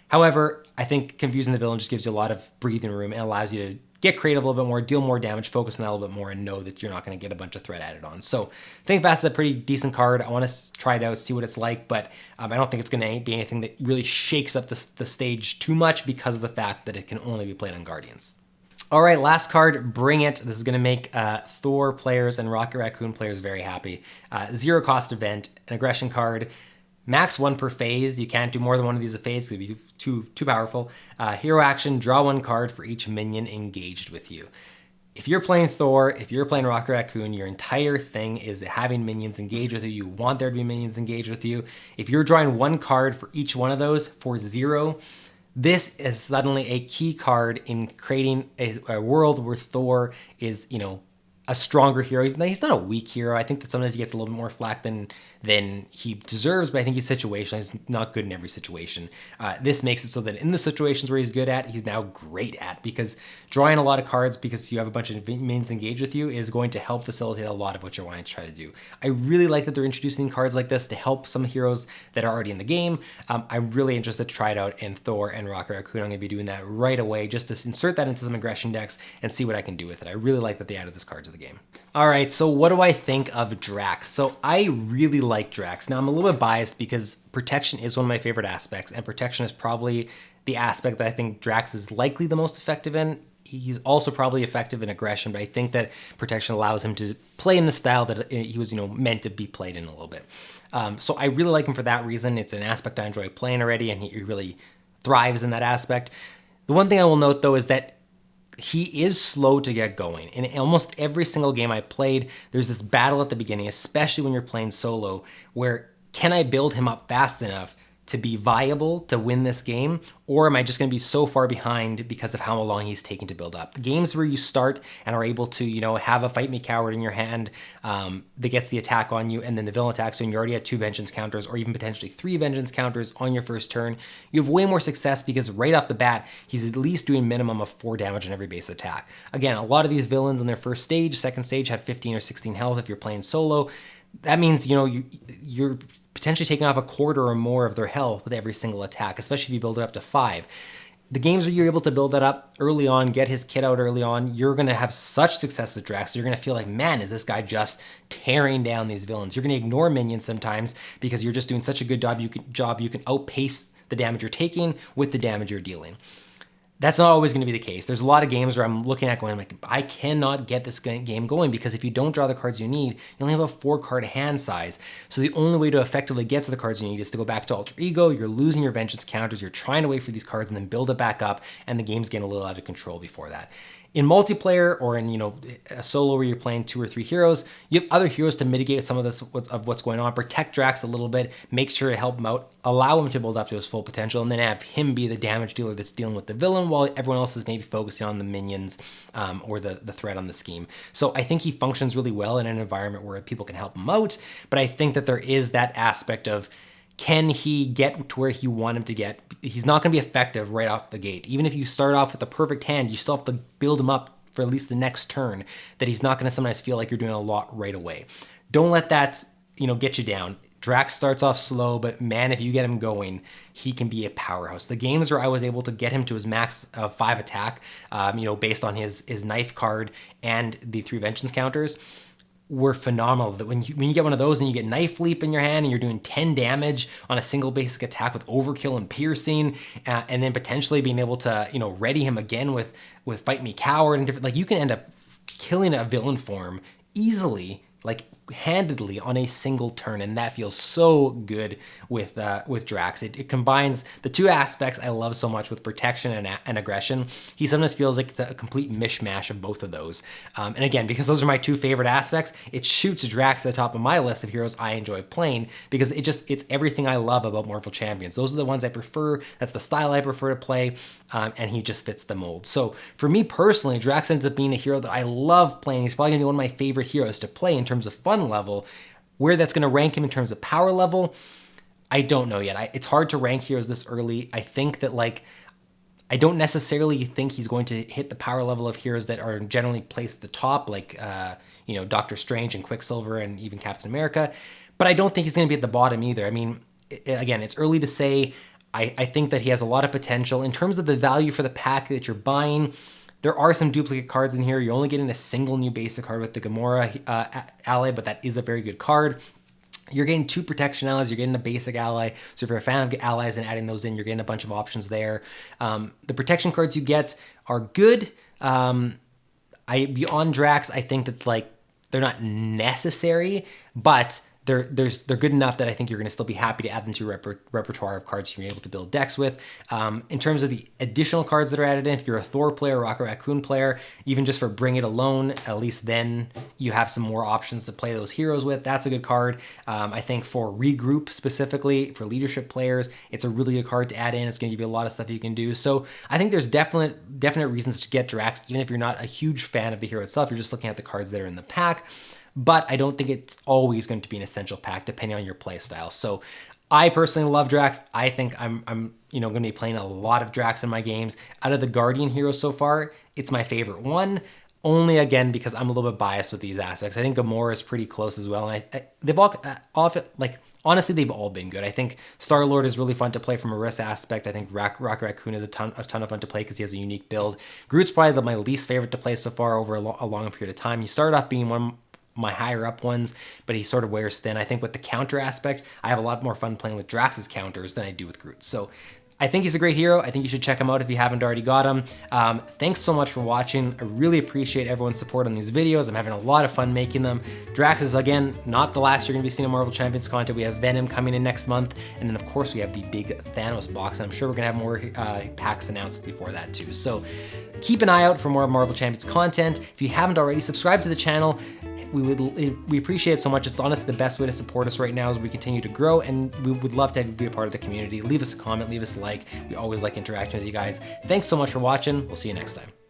However, I think confusing the villain just gives you a lot of breathing room and allows you to get creative a little bit more, deal more damage, focus on that a little bit more, and know that you're not going to get a bunch of threat added on. So Think Fast is a pretty decent card. I want to try it out, see what it's like, but I don't think it's going to be anything that really shakes up the stage too much, because of the fact that it can only be played on Guardians. All right, last card, Bring It. This is going to make Thor players and Rocket Raccoon players very happy. 0 cost event, an aggression card, max 1 per phase. You can't do more than 1 of these a phase, it could be too powerful. Hero action, draw 1 card for each minion engaged with you. If you're playing Thor, if you're playing Rocket Raccoon, your entire thing is having minions engage with you. You want there to be minions engage with you. If you're drawing 1 card for each one of those for 0, this is suddenly a key card in creating a world where Thor is, a stronger hero. He's not a weak hero. I think that sometimes he gets a little bit more flack than he deserves, but I think he's situational. He's not good in every situation. This makes it so that in the situations where he's good at, he's now great at, because drawing a lot of cards because you have a bunch of minions engaged with you is going to help facilitate a lot of what you're wanting to try to do. I really like that they're introducing cards like this to help some heroes that are already in the game. I'm really interested to try it out in Thor and Rocket Raccoon. I'm going to be doing that right away, just to insert that into some aggression decks and see what I can do with it. I really like that they added this card to the game. All right, so what do I think of Drax? So I really like Drax. Now, I'm a little bit biased because protection is one of my favorite aspects, and protection is probably the aspect that I think Drax is likely the most effective in. He's also probably effective in aggression, but I think that protection allows him to play in the style that he was, meant to be played in a little bit. So I really like him for that reason. It's an aspect I enjoy playing already, and he really thrives in that aspect. The one thing I will note, though, is that he is slow to get going. In almost every single game I played, there's this battle at the beginning, especially when you're playing solo, where can I build him up fast enough to be viable to win this game, or am I just going to be so far behind because of how long he's taking to build up? The games where you start and are able to, you know, have a Fight Me Coward in your hand that gets the attack on you, and then the villain attacks you, and you already have 2 vengeance counters, or even potentially 3 vengeance counters on your first turn, you have way more success because right off the bat, he's at least doing minimum of 4 damage on every base attack. Again, a lot of these villains in their first stage, second stage have 15 or 16 health if you're playing solo. That means, you know, you're potentially taking off a quarter or more of their health with every single attack, especially if you build it up to 5. The games where you're able to build that up early on, get his kit out early on, you're going to have such success with Drax. You're going to feel like, man, is this guy just tearing down these villains? You're going to ignore minions sometimes because you're just doing such a good job. You can outpace the damage you're taking with the damage you're dealing. That's not always going to be the case. There's a lot of games where I'm looking at going, like, I cannot get this game going because if you don't draw the cards you need, you only have a 4-card hand size. So the only way to effectively get to the cards you need is to go back to Alter Ego. You're losing your vengeance counters. You're trying to wait for these cards and then build it back up, and the game's getting a little out of control before that. In multiplayer or in, you know, a solo where you're playing 2 or 3 heroes, you have other heroes to mitigate some of this of what's going on. Protect Drax a little bit, make sure to help him out, allow him to build up to his full potential, and then have him be the damage dealer that's dealing with the villain while everyone else is maybe focusing on the minions or the threat on the scheme. So I think he functions really well in an environment where people can help him out, but I think that there is that aspect of, can he get to where you want him to get? He's not going to be effective right off the gate. Even if you start off with a perfect hand, you still have to build him up for at least the next turn, that he's not going to sometimes feel like you're doing a lot right away. Don't let that, you know, get you down. Drax starts off slow, but man, if you get him going, he can be a powerhouse. The games where I was able to get him to his max 5 attack, you know, based on his knife card and the 3 vengeance counters, were phenomenal. That when you get one of those and you get Knife Leap in your hand and you're doing 10 damage on a single basic attack with Overkill and Piercing, and then potentially being able to, you know, ready him again with Fight Me Coward and different, like, you can end up killing a villain form easily, like handedly, on a single turn, and that feels so good with Drax. It combines the 2 aspects I love so much with protection and aggression. He sometimes feels like it's a complete mishmash of both of those. And again, because those are my 2 favorite aspects, it shoots Drax to the top of my list of heroes I enjoy playing, because it's everything I love about Marvel Champions. Those are the ones I prefer. That's the style I prefer to play, and he just fits the mold. So for me personally, Drax ends up being a hero that I love playing. He's probably gonna be one of my favorite heroes to play in terms of fun level. Where that's going to rank him in terms of power level, I don't know yet. It's hard to rank heroes this early. I think that, like, I don't necessarily think he's going to hit the power level of heroes that are generally placed at the top, like you know, Doctor Strange and Quicksilver and even Captain America. But I don't think he's going to be at the bottom either. I mean, again, it's early to say. I think that he has a lot of potential in terms of the value for the pack that you're buying. There are some duplicate cards in here. You're only getting a single new basic card with the Gamora Ally, but that is a very good card. You're getting 2 protection allies. You're getting a basic ally. So if you're a fan of allies and adding those in, you're getting a bunch of options there. The protection cards you get are good. Beyond Drax, I think that, like, they're not necessary, but they're good enough that I think you're going to still be happy to add them to your repertoire of cards you're able to build decks with. In terms of the additional cards that are added in, if you're a Thor player, Rocket Raccoon player, even just for Bring It Alone, at least then you have some more options to play those heroes with. That's a good card. I think for Regroup specifically, for leadership players, it's a really good card to add in. It's going to give you a lot of stuff you can do. So I think there's definite reasons to get Drax, even if you're not a huge fan of the hero itself. You're just looking at the cards that are in the pack. But I don't think it's always going to be an essential pack depending on your play style. So I personally love Drax. I think I'm going to be playing a lot of Drax in my games. Out of the Guardian heroes so far, it's my favorite one. Only, again, because I'm a little bit biased with these aspects. I think Gamora is pretty close as well. And they've all, honestly, they've all been good. I think Star-Lord is really fun to play from a risk aspect. I think Rocket Raccoon is a ton of fun to play because he has a unique build. Groot's probably my least favorite to play so far over a long period of time. He started off being one of my higher up ones, but he sort of wears thin. I think with the counter aspect, I have a lot more fun playing with Drax's counters than I do with Groot. So I think he's a great hero. I think you should check him out if you haven't already got him. Thanks so much for watching. I really appreciate everyone's support on these videos. I'm having a lot of fun making them. Drax is, again, not the last you're going to be seeing in Marvel Champions content. We have Venom coming in next month. And then, of course, we have the big Thanos box. And I'm sure we're going to have more packs announced before that, too. So keep an eye out for more Marvel Champions content. If you haven't already, subscribe to the channel. we appreciate it so much. It's honestly the best way to support us right now as we continue to grow, and we would love to have you be a part of the community. Leave us a comment, leave us a like. We always like interacting with you guys. Thanks so much for watching. We'll see you next time.